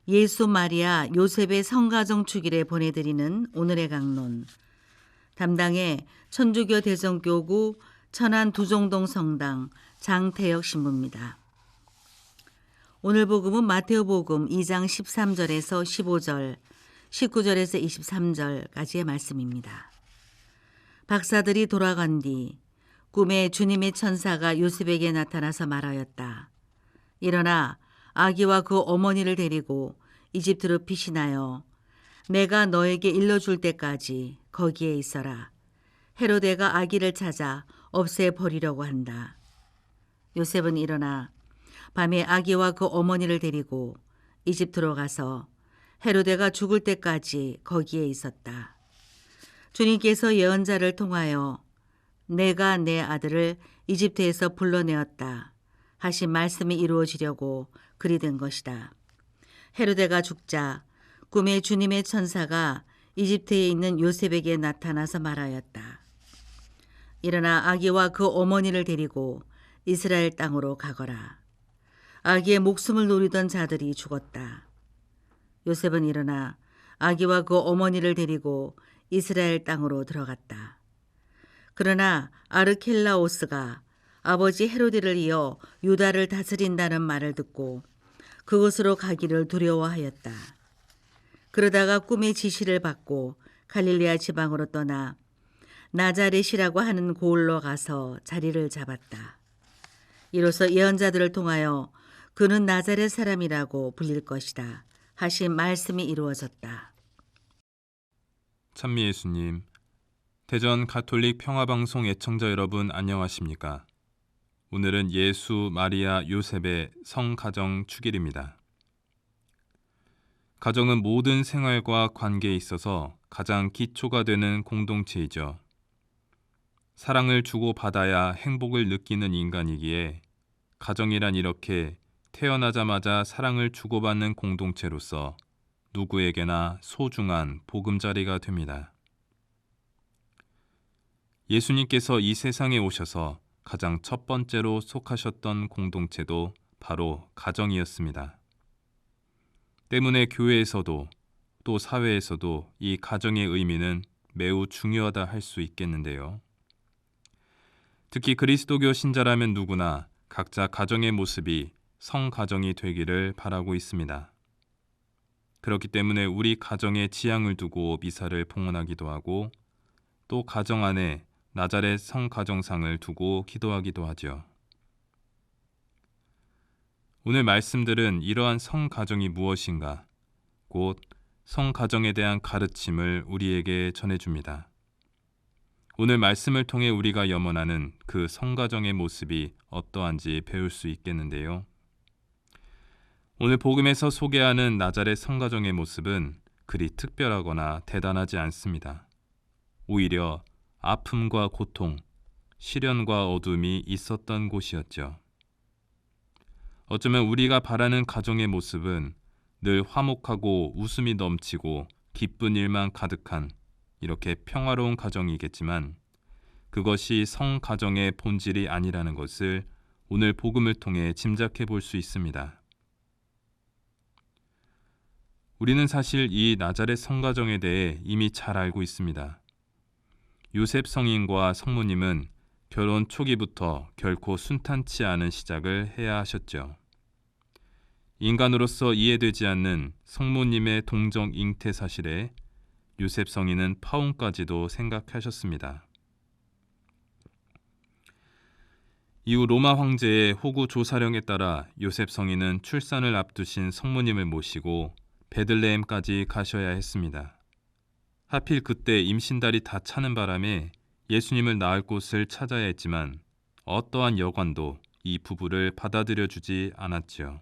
예수 마리아 요셉의 성가정 축일에 보내드리는 오늘의 강론. 담당의 천주교 대성교구 천안 두종동 성당 장태혁 신부입니다. 오늘 복음은 마테오복음 2장 13절에서 15절, 19절에서 23절까지의 말씀입니다. 박사들이 돌아간 뒤 꿈에 주님의 천사가 요셉에게 나타나서 말하였다. 일어나 아기와 그 어머니를 데리고 이집트로 피신하여 내가 너에게 일러줄 때까지 거기에 있어라. 헤로데가 아기를 찾아 없애버리려고 한다. 요셉은 일어나 밤에 아기와 그 어머니를 데리고 이집트로 가서 헤로데가 죽을 때까지 거기에 있었다. 주님께서 예언자를 통하여 내가 내 아들을 이집트에서 불러내었다 하신 말씀이 이루어지려고 그리 된 것이다. 헤로데가 죽자 꿈에 주님의 천사가 이집트에 있는 요셉에게 나타나서 말하였다. 일어나 아기와 그 어머니를 데리고 이스라엘 땅으로 가거라. 아기의 목숨을 노리던 자들이 죽었다. 요셉은 일어나 아기와 그 어머니를 데리고 이스라엘 땅으로 들어갔다. 그러나 아르켈라오스가 아버지 헤로데를 이어 유다를 다스린다는 말을 듣고 그곳으로 가기를 두려워하였다. 그러다가 꿈의 지시를 받고 갈릴레아 지방으로 떠나 나자렛이라고 하는 고을로 가서 자리를 잡았다. 이로써 예언자들을 통하여 그는 나자렛 사람이라고 불릴 것이다 하신 말씀이 이루어졌다. 찬미 예수님, 대전 가톨릭 평화방송 애청자 여러분 안녕하십니까? 오늘은 예수, 마리아, 요셉의 성가정 축일입니다. 가정은 모든 생활과 관계에 있어서 가장 기초가 되는 공동체이죠. 사랑을 주고받아야 행복을 느끼는 인간이기에 가정이란 이렇게 태어나자마자 사랑을 주고받는 공동체로서 누구에게나 소중한 보금자리가 됩니다. 예수님께서 이 세상에 오셔서 가장 첫 번째로 속하셨던 공동체도 바로 가정이었습니다. 때문에 교회에서도 또 사회에서도 이 가정의 의미는 매우 중요하다 할 수 있겠는데요. 특히 그리스도교 신자라면 누구나 각자 가정의 모습이 성가정이 되기를 바라고 있습니다. 그렇기 때문에 우리 가정에 지향을 두고 미사를 봉헌하기도 하고 또 가정 안에 나자렛 성가정상을 두고 기도하기도 하죠. 오늘 말씀들은 이러한 성가정이 무엇인가, 곧 성가정에 대한 가르침을 우리에게 전해줍니다. 오늘 말씀을 통해 우리가 염원하는 그 성가정의 모습이 어떠한지 배울 수 있겠는데요. 오늘 복음에서 소개하는 나자렛 성가정의 모습은 그리 특별하거나 대단하지 않습니다. 오히려 아픔과 고통, 시련과 어둠이 있었던 곳이었죠. 어쩌면 우리가 바라는 가정의 모습은 늘 화목하고 웃음이 넘치고 기쁜 일만 가득한 이렇게 평화로운 가정이겠지만 그것이 성가정의 본질이 아니라는 것을 오늘 복음을 통해 짐작해 볼 수 있습니다. 우리는 사실 이 나자렛 성가정에 대해 이미 잘 알고 있습니다. 요셉 성인과 성모님은 결혼 초기부터 결코 순탄치 않은 시작을 해야 하셨죠. 인간으로서 이해되지 않는 성모님의 동정 잉태 사실에 요셉 성인은 파혼까지도 생각하셨습니다. 이후 로마 황제의 호구 조사령에 따라 요셉 성인은 출산을 앞두신 성모님을 모시고 베들레헴까지 가셔야 했습니다. 하필 그때 임신달이 다 차는 바람에 예수님을 낳을 곳을 찾아야 했지만 어떠한 여관도 이 부부를 받아들여 주지 않았지요.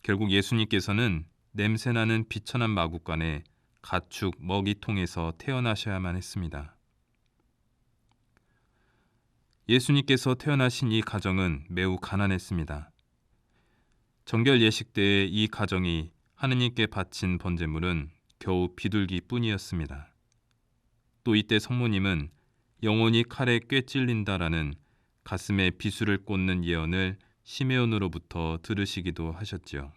결국 예수님께서는 냄새나는 비천한 마구간에 가축 먹이통에서 태어나셔야만 했습니다. 예수님께서 태어나신 이 가정은 매우 가난했습니다. 정결 예식 때의 이 가정이 하느님께 바친 번제물은 겨우 비둘기뿐이었습니다. 또 이때 성모님은 영혼이 칼에 꿰찔린다라는 가슴에 비수를 꽂는 예언을 시메온으로부터 들으시기도 하셨지요.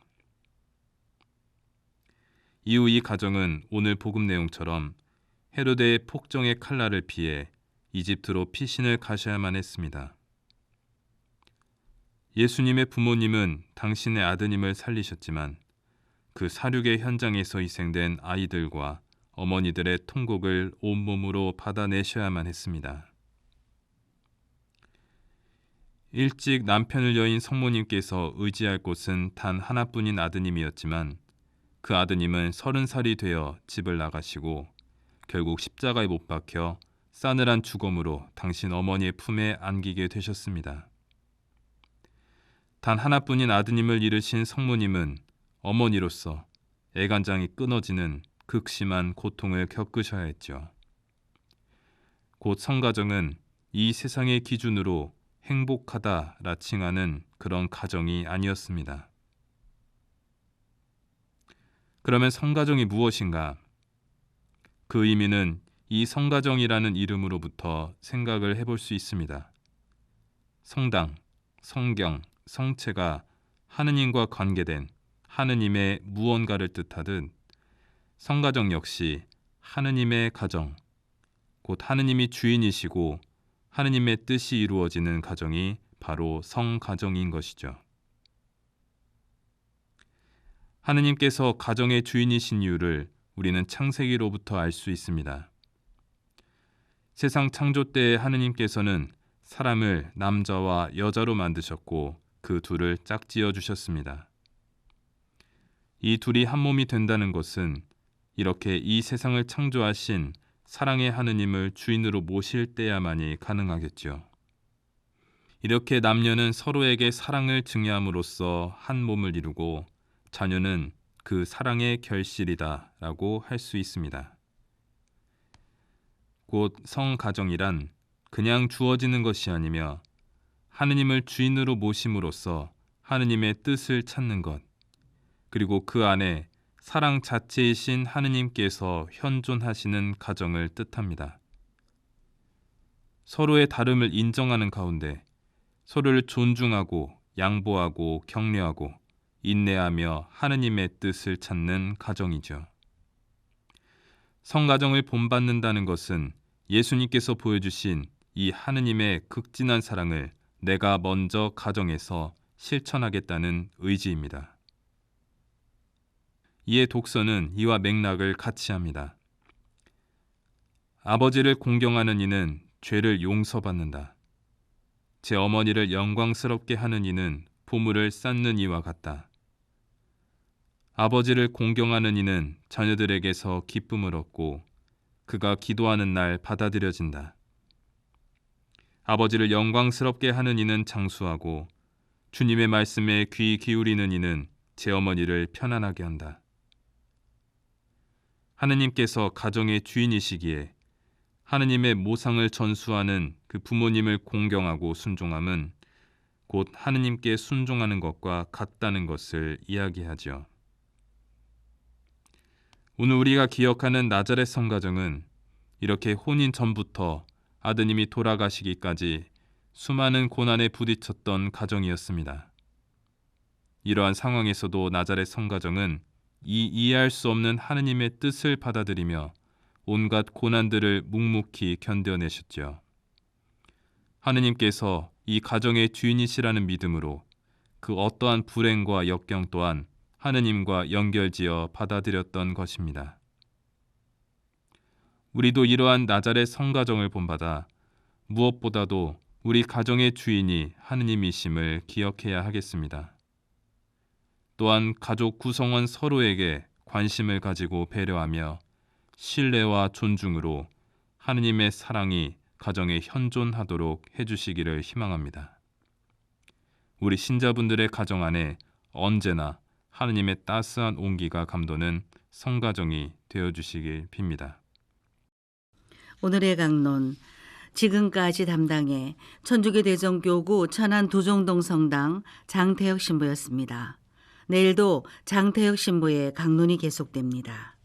이후 이 가정은 오늘 복음 내용처럼 헤로데의 폭정의 칼날을 피해 이집트로 피신을 가셔야만 했습니다. 예수님의 부모님은 당신의 아드님을 살리셨지만 그 사륙의 현장에서 희생된 아이들과 어머니들의 통곡을 온몸으로 받아내셔야만 했습니다. 일찍 남편을 여인 성모님께서 의지할 곳은 단 하나뿐인 아드님이었지만 그 아드님은 30살이 되어 집을 나가시고 결국 십자가에 못 박혀 싸늘한 죽음으로 당신 어머니의 품에 안기게 되셨습니다. 단 하나뿐인 아드님을 잃으신 성모님은 어머니로서 애간장이 끊어지는 극심한 고통을 겪으셔야 했죠. 곧 성가정은 이 세상의 기준으로 행복하다라 칭하는 그런 가정이 아니었습니다. 그러면 성가정이 무엇인가? 그 의미는 이 성가정이라는 이름으로부터 생각을 해볼 수 있습니다. 성당, 성경, 성체가 하느님과 관계된 하느님의 무언가를 뜻하듯 성가정 역시 하느님의 가정, 곧 하느님이 주인이시고 하느님의 뜻이 이루어지는 가정이 바로 성가정인 것이죠. 하느님께서 가정의 주인이신 이유를 우리는 창세기로부터 알 수 있습니다. 세상 창조 때에 하느님께서는 사람을 남자와 여자로 만드셨고 그 둘을 짝지어 주셨습니다. 이 둘이 한 몸이 된다는 것은 이렇게 이 세상을 창조하신 사랑의 하느님을 주인으로 모실 때야만이 가능하겠죠. 이렇게 남녀는 서로에게 사랑을 증여함으로써 한 몸을 이루고 자녀는 그 사랑의 결실이다라고 할 수 있습니다. 곧 성가정이란 그냥 주어지는 것이 아니며 하느님을 주인으로 모심으로써 하느님의 뜻을 찾는 것, 그리고 그 안에 사랑 자체이신 하느님께서 현존하시는 가정을 뜻합니다. 서로의 다름을 인정하는 가운데 서로를 존중하고 양보하고 격려하고 인내하며 하느님의 뜻을 찾는 가정이죠. 성가정을 본받는다는 것은 예수님께서 보여주신 이 하느님의 극진한 사랑을 내가 먼저 가정에서 실천하겠다는 의지입니다. 이에 독서는 이와 맥락을 같이 합니다. 아버지를 공경하는 이는 죄를 용서받는다. 제 어머니를 영광스럽게 하는 이는 보물을 쌓는 이와 같다. 아버지를 공경하는 이는 자녀들에게서 기쁨을 얻고 그가 기도하는 날 받아들여진다. 아버지를 영광스럽게 하는 이는 장수하고 주님의 말씀에 귀 기울이는 이는 제 어머니를 편안하게 한다. 하느님께서 가정의 주인이시기에 하느님의 모상을 전수하는 그 부모님을 공경하고 순종함은 곧 하느님께 순종하는 것과 같다는 것을 이야기하죠. 오늘 우리가 기억하는 나자렛 성가정은 이렇게 혼인 전부터 아드님이 돌아가시기까지 수많은 고난에 부딪혔던 가정이었습니다. 이러한 상황에서도 나자렛 성가정은 이 이해할 수 없는 하느님의 뜻을 받아들이며 온갖 고난들을 묵묵히 견뎌내셨죠. 하느님께서 이 가정의 주인이시라는 믿음으로 그 어떠한 불행과 역경 또한 하느님과 연결지어 받아들였던 것입니다. 우리도 이러한 나자렛 성가정을 본받아 무엇보다도 우리 가정의 주인이 하느님이심을 기억해야 하겠습니다. 또한 가족 구성원 서로에게 관심을 가지고 배려하며 신뢰와 존중으로 하느님의 사랑이 가정에 현존하도록 해주시기를 희망합니다. 우리 신자분들의 가정 안에 언제나 하느님의 따스한 온기가 감도는 성가정이 되어주시길 빕니다. 오늘의 강론, 지금까지 담당해 천주교 대전교구 천안 두종동 성당 장태혁 신부였습니다. 내일도 장태혁 신부의 강론이 계속됩니다.